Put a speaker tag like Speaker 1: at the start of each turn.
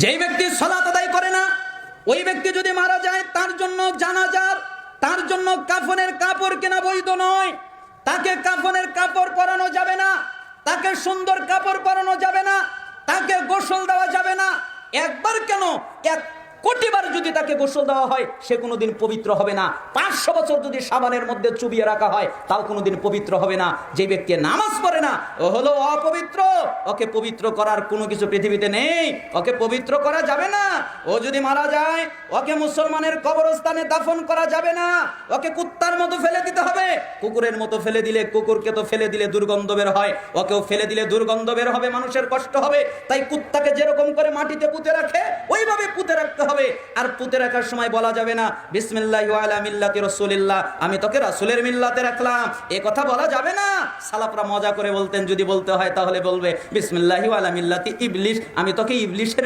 Speaker 1: যেই ব্যক্তি সালাত আদায় করে না, ওই ব্যক্তি যদি মারা যায় তার জন্য জানাজার, তার জন্য কাফনের কাপড় কেনা বৈধ নয়। তাকে কাফনের কাপড় পরানো যাবে না, তাকে সুন্দর কাপড় পরানো যাবে না, তাকে গোসল দেওয়া যাবে না। একবার কেন, 1,000,000,000 বার যদি তাকে গোসল দেওয়া হয় সে কোনোদিন পবিত্র হবে না। 500 বছর যদি সাবানের মধ্যে চুবিয়ে রাখা হয় তাও কোনোদিন পবিত্র হবে না। যে ব্যক্তি নামাজ পড়ে না ও হলো অপবিত্র, ওকে পবিত্র করার কোনো কিছু পৃথিবীতে নেই, ওকে পবিত্র করা যাবে না। ও যদি মারা যায় ওকে মুসলমানের কবরস্থানে দাফন করা যাবে না, ওকে কুত্তার মতো ফেলে দিতে হবে। কুকুরের মতো ফেলে দিলে, কুকুরকে তো ফেলে দিলে দুর্গন্ধ বের হয়, ওকেও ফেলে দিলে দুর্গন্ধ বের হবে, মানুষের কষ্ট হবে। তাই কুত্তাকে যেরকম করে মাটিতে পুঁতে রাখে ওইভাবে পুঁতে রাখতে হবে। আর পুঁতে রাখার সময় বলা যাবে না বিসমিল্লাহি ওয়া আলা মিল্লাতি রাসূলিল্লাহ, আমি তোকে রাসূলের মিল্লাতে রাখলাম, এ কথা বলা যাবে না। সালাফরা মজা করে বলতেন, যদি বলতে হয় তাহলে বলবে বিসমিল্লাহি ওয়া আলা মিল্লাতি ইবলিস, আমি তোকে ইবলিসের